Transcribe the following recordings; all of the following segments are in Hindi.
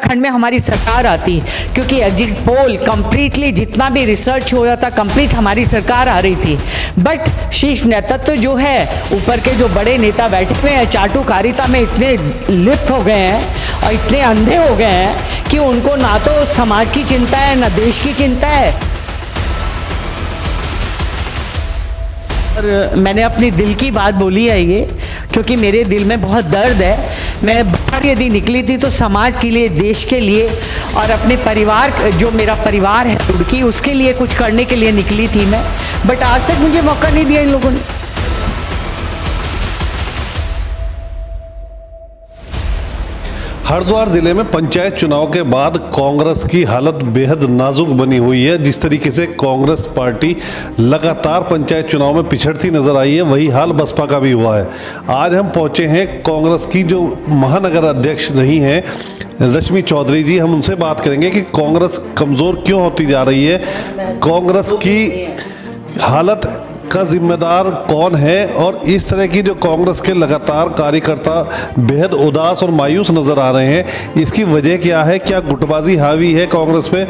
उत्तराखंड में हमारी सरकार आती, क्योंकि एग्जिट पोल कंप्लीटली जितना भी रिसर्च हो रहा था कंप्लीट हमारी सरकार आ रही थी। बट शीर्ष नेतृत्व जो है, ऊपर के जो बड़े नेता बैठे हुए हैं, चाटुकारिता में इतने लिप्त हो गए हैं और इतने अंधे हो गए हैं कि उनको ना तो समाज की चिंता है ना देश की चिंता है। और मैंने अपनी दिल की बात बोली है ये, क्योंकि मेरे दिल में बहुत दर्द है। मैं बाहर यदि निकली थी तो समाज के लिए, देश के लिए और अपने परिवार, जो मेरा परिवार है रुड़की, उसके लिए कुछ करने के लिए निकली थी मैं। बट आज तक मुझे मौका नहीं दिया इन लोगों ने। हरिद्वार जिले में पंचायत चुनाव के बाद कांग्रेस की हालत बेहद नाजुक बनी हुई है। जिस तरीके से कांग्रेस पार्टी लगातार पंचायत चुनाव में पिछड़ती नजर आई है, वही हाल बसपा का भी हुआ है। आज हम पहुंचे हैं कांग्रेस की जो महानगर अध्यक्ष रही हैं रश्मि चौधरी जी, हम उनसे बात करेंगे कि कांग्रेस कमज़ोर क्यों होती जा रही है, कांग्रेस की हालत का जिम्मेदार कौन है और इस तरह की जो कांग्रेस के लगातार कार्यकर्ता बेहद उदास और मायूस नजर आ रहे हैं, इसकी वजह क्या है, क्या गुटबाजी हावी है कांग्रेस पे।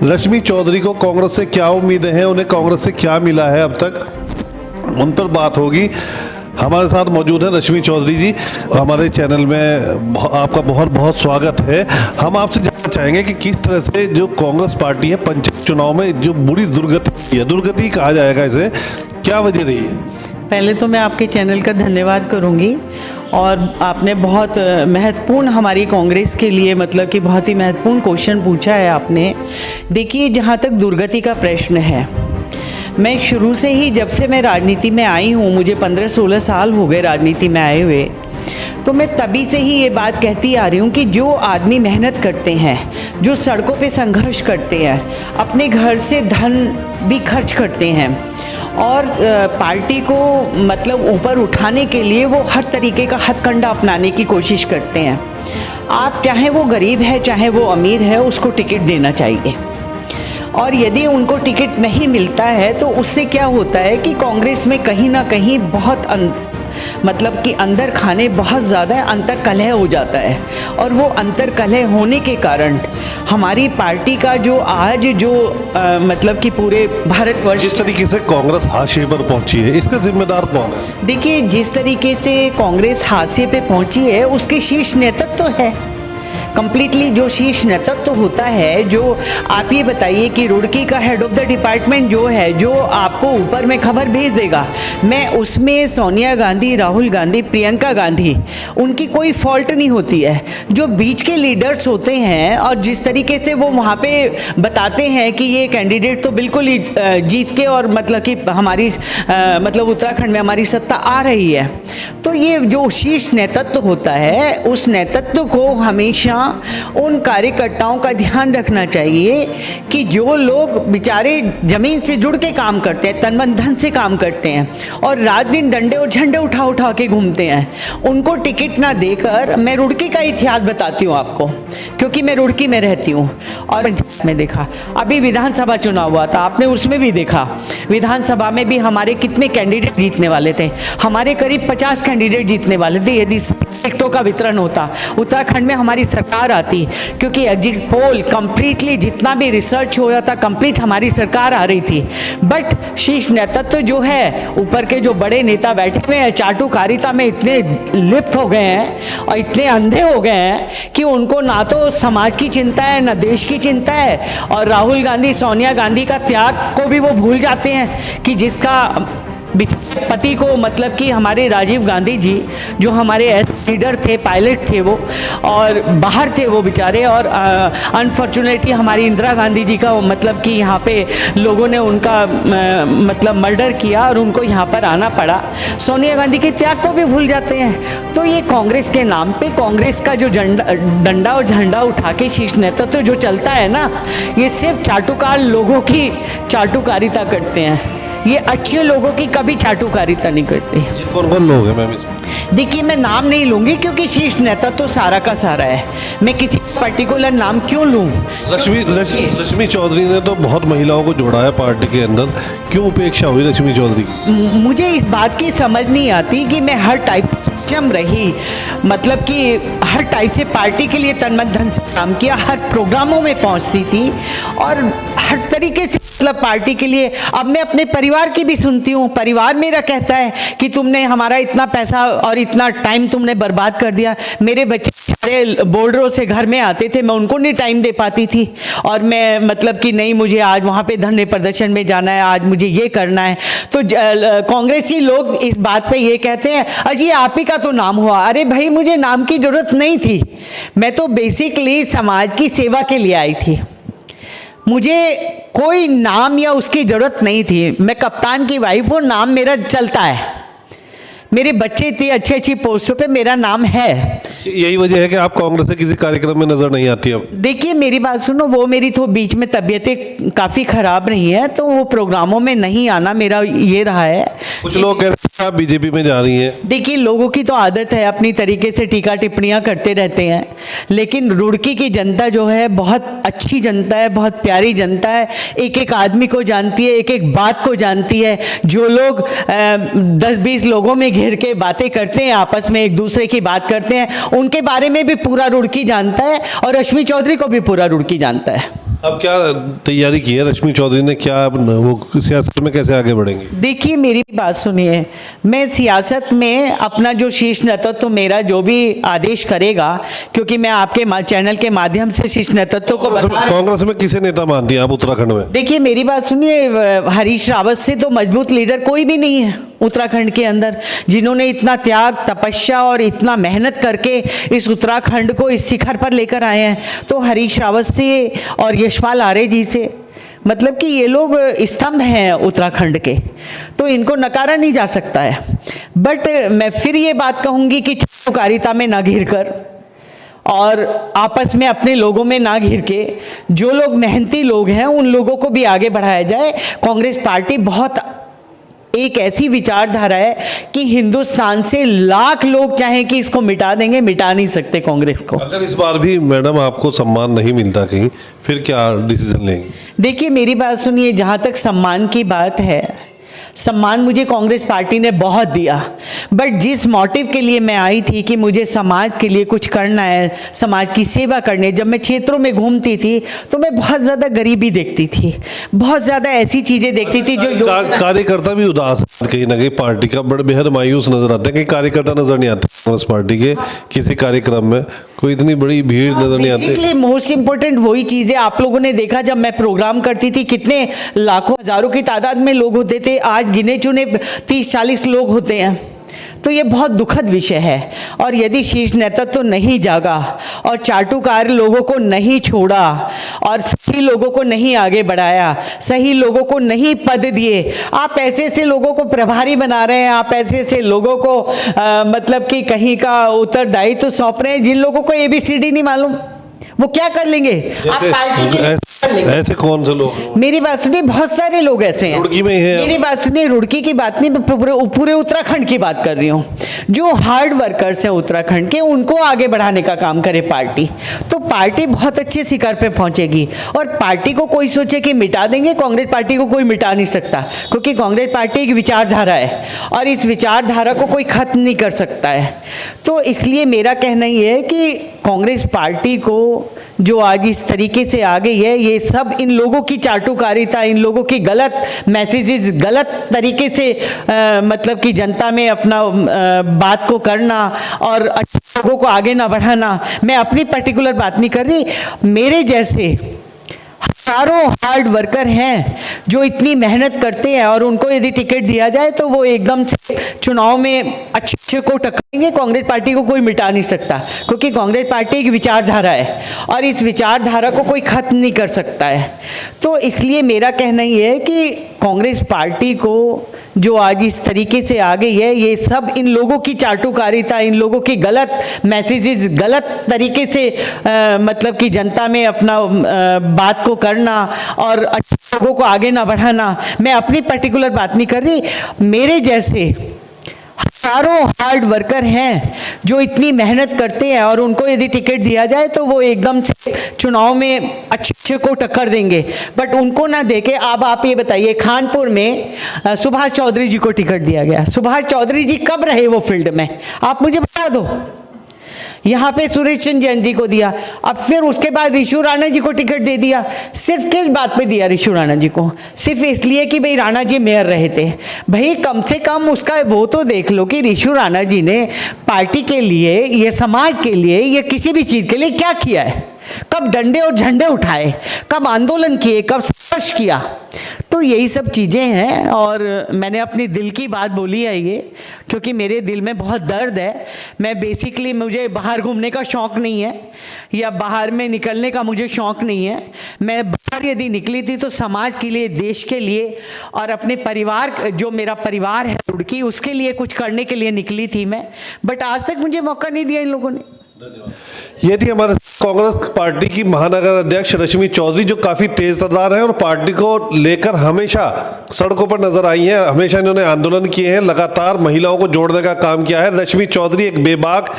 रश्मि चौधरी को कांग्रेस से क्या उम्मीदें हैं, उन्हें कांग्रेस से क्या मिला है अब तक, उन पर बात होगी। हमारे साथ मौजूद है रश्मि चौधरी जी। हमारे चैनल में आपका बहुत बहुत स्वागत है। हम आपसे जानना चाहेंगे कि किस तरह से जो कांग्रेस पार्टी है पंचायत चुनाव में जो बुरी दुर्गति है, दुर्गति कहा जाएगा इसे, क्या वजह रही है? पहले तो मैं आपके चैनल का धन्यवाद करूंगी और आपने बहुत महत्वपूर्ण हमारी कांग्रेस के लिए, मतलब कि बहुत ही महत्वपूर्ण क्वेश्चन पूछा है आपने। देखिए, जहाँ तक दुर्गति का प्रश्न है, मैं शुरू से ही, जब से मैं राजनीति में आई हूँ, मुझे 15-16 साल हो गए राजनीति में आए हुए, तो मैं तभी से ही ये बात कहती आ रही हूँ कि जो आदमी मेहनत करते हैं, जो सड़कों पे संघर्ष करते हैं, अपने घर से धन भी खर्च करते हैं और पार्टी को मतलब ऊपर उठाने के लिए वो हर तरीके का हथकंडा अपनाने की कोशिश करते हैं। आप चाहे वो गरीब है चाहे वो अमीर है, उसको टिकट देना चाहिए। और यदि उनको टिकट नहीं मिलता है तो उससे क्या होता है कि कांग्रेस में कहीं ना कहीं बहुत मतलब कि अंदर खाने बहुत ज़्यादा अंतर कलह हो जाता है और वो अंतर कलह होने के कारण हमारी पार्टी का जो आज जो मतलब कि पूरे भारतवर्ष, जिस तरीके से कांग्रेस हाशिए पर पहुंची है, इसका जिम्मेदार कौन है? देखिए, जिस तरीके से कांग्रेस हाशिए पे पहुंची है उसके शीर्ष नेतृत्व है। कंप्लीटली जो शीर्ष नेतृत्व होता है, जो आप ये बताइए कि रुड़की का हेड ऑफ द डिपार्टमेंट जो है, जो आपको ऊपर में खबर भेज देगा, मैं उसमें सोनिया गांधी, राहुल गांधी, प्रियंका गांधी, उनकी कोई फॉल्ट नहीं होती है। जो बीच के लीडर्स होते हैं और जिस तरीके से वो वहाँ पे बताते हैं कि ये कैंडिडेट तो बिल्कुल ही जीत के और मतलब कि हमारी मतलब उत्तराखंड में हमारी सत्ता आ रही है, तो ये जो शीर्ष नेतृत्व होता है, उस नेतृत्व को हमेशा उन कार्यकर्ताओं का ध्यान रखना चाहिए कि जो लोग बेचारे जमीन से जुड़ के काम करते हैं, तन मन धन से काम करते हैं और रात दिन डंडे और झंडे उठा उठा के घूमते हैं, उनको टिकट ना देकर, मैं रुड़की का इतिहास बताती हूँ आपको, क्योंकि मैं रुड़की में रहती हूँ और पंचायत में देखा। अभी विधानसभा चुनाव हुआ था, आपने उसमें भी देखा, विधानसभा में भी हमारे कितने कैंडिडेट जीतने वाले थे, हमारे करीब 50 कैंडिडेट जीतने वाले थे। यदि टिकटों का वितरण होता, उत्तराखंड में हमारी सरकार आती, क्योंकि एग्जिट पोल कंप्लीटली जितना भी रिसर्च हो रहा था कंप्लीट हमारी सरकार आ रही थी। बट शीर्ष नेतृत्व जो है, ऊपर के जो बड़े नेता बैठे हुए हैं, चाटुकारिता में इतने लिप्त हो गए हैं और इतने अंधे हो गए हैं कि उनको ना तो समाज की चिंता है ना देश की चिंता है। और राहुल गांधी, सोनिया गांधी का त्याग को भी वो भूल जाते हैं कि जिसका पति को, मतलब कि हमारे राजीव गांधी जी जो हमारे लीडर थे, पायलट थे वो, और बाहर थे वो बेचारे, और अनफॉर्चुनेटली हमारी इंदिरा गांधी जी का मतलब कि यहाँ पे लोगों ने उनका मतलब मर्डर किया और उनको यहाँ पर आना पड़ा। सोनिया गांधी के त्याग को भी भूल जाते हैं। तो ये कांग्रेस के नाम पे कांग्रेस का जो डंडा और झंडा उठा के शीर्ष नेतृत्व जो चलता है ना, ये सिर्फ चाटुकार लोगों की चाटुकारिता करते हैं, ये अच्छे लोगों की कभी चाटुकारिता नहीं करते। ये कौन कौन लोग हैं मैम इसमें? देखिए, मैं नाम नहीं लूंगी क्योंकि शीर्ष नेता तो सारा का सारा है। मैं किसी पर्टिकुलर नाम क्यों लूं? लक्ष्मी चौधरी ने तो बहुत महिलाओं को जोड़ा है पार्टी के अंदर, क्यों उपेक्षा हुई लक्ष्मी चौधरी की? मुझे इस बात की समझ नहीं आती कि मैं हर टाइप सक्षम रही, मतलब कि हर टाइप से पार्टी के लिए तन मन धन से काम किया, हर प्रोग्रामों में पहुंचती थी और हर तरीके से मतलब पार्टी के लिए। अब मैं अपने परिवार की भी सुनती हूँ, परिवार मेरा कहता है कि तुमने हमारा इतना पैसा और इतना टाइम तुमने बर्बाद कर दिया। मेरे बच्चे सारे बॉर्डरों से घर में आते थे, मैं उनको नहीं टाइम दे पाती थी और मैं मतलब कि नहीं, मुझे आज वहाँ पे धरने प्रदर्शन में जाना है, आज मुझे ये करना है। तो कांग्रेसी लोग इस बात पे ये कहते हैं अजी आप ही का तो नाम हुआ। अरे भाई, मुझे नाम की जरूरत नहीं थी, मैं तो बेसिकली समाज की सेवा के लिए आई थी, मुझे कोई नाम या उसकी ज़रूरत नहीं थी। मैं कप्तान की वाइफ हूँ, नाम मेरा चलता है, मेरे बच्चे इतनी अच्छी अच्छी पोस्टों पे, मेरा नाम है। यही वजह है कि आप कांग्रेस से किसी कार्यक्रम में नजर नहीं आती अब? देखिए मेरी बात सुनो, वो मेरी तो बीच में तबीयतें काफ़ी ख़राब रही हैं, तो वो प्रोग्रामों में नहीं आना मेरा ये रहा है। कुछ लोग कह रहे हैं आप बीजेपी में जा रही हैं। देखिए, लोगों की तो आदत है अपनी तरीके से टीका टिप्पणियां करते रहते हैं, लेकिन रुड़की की जनता जो है बहुत अच्छी जनता है, बहुत प्यारी जनता है, एक एक आदमी को जानती है, एक एक बात को जानती है। जो लोग 10-20 लोगों में घिर के बातें करते हैं, आपस में एक दूसरे की बात करते हैं, उनके बारे में भी पूरा रुड़की जानता है और रश्मि चौधरी को भी पूरा रुड़की जानता है। अब क्या तैयारी की है रश्मि चौधरी ने, क्या वो सियासत में कैसे आगे बढ़ेंगे? देखिए मेरी बात सुनिए, मैं सियासत में अपना जो शीर्ष नेतृत्व तो मेरा जो भी आदेश करेगा, क्योंकि मैं आपके चैनल के माध्यम से शीर्ष नेतृत्व को कांग्रेस में किसे नेता मानती हैं आप उत्तराखंड में? देखिए मेरी बात सुनिए, हरीश रावत से तो मजबूत लीडर कोई भी नहीं है उत्तराखंड के अंदर, जिन्होंने इतना त्याग तपस्या और इतना मेहनत करके इस उत्तराखंड को इस शिखर पर लेकर आए हैं। तो हरीश रावत से और यशपाल आर्य जी से, मतलब कि ये लोग स्तंभ हैं उत्तराखंड के, तो इनको नकारा नहीं जा सकता है। बट मैं फिर ये बात कहूँगी कि चाटुकारिता में ना घिर कर और आपस में अपने लोगों में ना घिर के, जो लोग मेहनती लोग हैं उन लोगों को भी आगे बढ़ाया जाए। कांग्रेस पार्टी बहुत एक ऐसी विचारधारा है कि हिंदुस्तान से लाख लोग चाहें कि इसको मिटा देंगे, मिटा नहीं सकते कांग्रेस को। अगर इस बार भी मैडम आपको सम्मान नहीं मिलता कहीं, फिर क्या डिसीजन लेंगे? देखिए मेरी बात सुनिए, जहाँ तक सम्मान की बात है, सम्मान मुझे कांग्रेस पार्टी ने बहुत दिया, बट जिस मोटिव के लिए मैं आई थी कि मुझे समाज के लिए कुछ करना है, समाज की सेवा करनी है, जब मैं क्षेत्रों में घूमती थी तो मैं बहुत ज़्यादा गरीबी देखती थी, बहुत ज़्यादा ऐसी चीज़ें देखती थी जो कार्यकर्ता भी उदास कहीं ना कहीं पार्टी का बड़े बेहद मायूस नजर आते हैं, कहीं कार्यकर्ता नजर नहीं आते कांग्रेस पार्टी के किसी कार्यक्रम में, कोई इतनी बड़ी भीड़ नजर नहीं आती। बेसिकली मोस्ट इंपॉर्टेंट वही चीज़ है, आप लोगों ने देखा जब मैं प्रोग्राम करती थी कितने लाखों हजारों की तादाद में लोग होते थे, आज गिने चुने 30-40 लोग होते हैं। तो ये बहुत दुखद विषय है और यदि शीर्ष नेतृत्व तो नहीं जागा और चाटुकार लोगों को नहीं छोड़ा और सही लोगों को नहीं आगे बढ़ाया, सही लोगों को नहीं पद दिए, आप ऐसे ऐसे लोगों को प्रभारी बना रहे हैं, आप ऐसे ऐसे लोगों को मतलब कि कहीं का उत्तरदायित्व तो सौंप रहे हैं जिन लोगों को ABCD नहीं मालूम, वो क्या कर लेंगे? आप पार्टी ऐसे कौन से लोग? मेरी बात सुनिए, बहुत सारे लोग ऐसे हैं। रुड़की में है। मेरी बात सुनिए, रुड़की की बात नहीं, पूरे उत्तराखंड की बात कर रही हूँ। जो हार्ड वर्कर्स हैं उत्तराखंड के, उनको आगे बढ़ाने का काम करे पार्टी, तो पार्टी बहुत अच्छे शिखर पे पहुंचेगी। और पार्टी को कोई सोचे कि मिटा देंगे, कांग्रेस पार्टी को कोई मिटा नहीं सकता, क्योंकि कांग्रेस पार्टी एक विचारधारा है और इस विचारधारा को कोई खत्म नहीं कर सकता है। तो इसलिए मेरा कहना ये है कि कांग्रेस पार्टी को जो आज इस तरीके से आ गई है, ये सब इन लोगों की चाटुकारिता, इन लोगों की गलत मैसेजेस, गलत तरीके से मतलब कि जनता में अपना बात को करना और अच्छे लोगों को आगे ना बढ़ाना। मैं अपनी पर्टिकुलर बात नहीं कर रही, मेरे जैसे हजारों हार्ड वर्कर हैं जो इतनी मेहनत करते हैं और उनको यदि टिकट दिया जाए तो वो एकदम से चुनाव में अच्छे को टक्करेंगे। कांग्रेस पार्टी को कोई मिटा नहीं सकता, क्योंकि कांग्रेस पार्टी एक विचारधारा है और इस विचारधारा को कोई खत्म नहीं कर सकता है। तो इसलिए मेरा कहना ये है कि कांग्रेस पार्टी को जो आज इस तरीके से आ गई है, ये सब इन लोगों की चाटुकारिता, इन लोगों की गलत मैसेजेस, गलत तरीके से मतलब कि जनता में अपना बात को करना और अच्छे लोगों को आगे ना बढ़ाना। मैं अपनी पर्टिकुलर बात नहीं कर रही, मेरे जैसे हजारों हार्ड वर्कर हैं जो इतनी मेहनत करते हैं और उनको यदि टिकट दिया जाए तो वो एकदम से चुनाव में अच्छे को टक्कर देंगे, बट उनको ना देके अब आप ये बताइए, खानपुर में सुभाष चौधरी जी को टिकट दिया गया। सुभाष चौधरी जी कब रहे वो फील्ड में, आप मुझे बता दो। यहाँ पे सुरेश चंद्र जैन जी को दिया, अब फिर उसके बाद ऋषु राणा जी को टिकट दे दिया। सिर्फ किस बात पे दिया ऋषु राणा जी को? सिर्फ इसलिए कि भाई राणा जी मेयर रहे थे। भाई कम से कम उसका वो तो देख लो कि ऋषु राणा जी ने पार्टी के लिए, ये समाज के लिए, ये किसी भी चीज़ के लिए क्या किया है? कब डंडे और झंडे उठाए, कब आंदोलन किए, कब संघर्ष किया? तो यही सब चीज़ें हैं और मैंने अपनी दिल की बात बोली है ये, क्योंकि मेरे दिल में बहुत दर्द है। मैं बेसिकली, मुझे बाहर घूमने का शौक़ नहीं है या बाहर में निकलने का मुझे शौक़ नहीं है। मैं बाहर यदि निकली थी तो समाज के लिए, देश के लिए और अपने परिवार, जो मेरा परिवार है रुड़की, उसके लिए कुछ करने के लिए निकली थी मैं, बट आज तक मुझे मौका नहीं दिया इन लोगों ने। ये थी हमारे कांग्रेस पार्टी की महानगर अध्यक्ष रश्मि चौधरी, जो काफ़ी तेज तर्रार है और पार्टी को लेकर हमेशा सड़कों पर नजर आई हैं। हमेशा इन्होंने आंदोलन किए हैं, लगातार महिलाओं को जोड़ने का काम किया है। रश्मि चौधरी एक बेबाक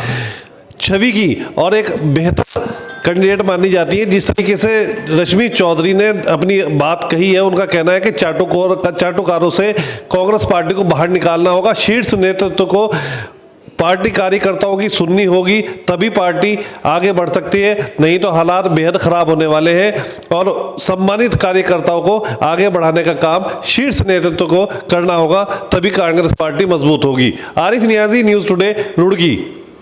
छवि की और एक बेहतर कैंडिडेट मानी जाती है। जिस तरीके से रश्मि चौधरी ने अपनी बात कही है, उनका कहना है कि चाटुकारों से कांग्रेस पार्टी को बाहर निकालना होगा, शीर्ष नेतृत्व को पार्टी कार्यकर्ताओं की सुननी होगी, तभी पार्टी आगे बढ़ सकती है, नहीं तो हालात बेहद खराब होने वाले हैं। और सम्मानित कार्यकर्ताओं को आगे बढ़ाने का काम शीर्ष नेतृत्व को करना होगा, तभी कांग्रेस पार्टी मजबूत होगी। Arif Niyazi, news today, Roorkee.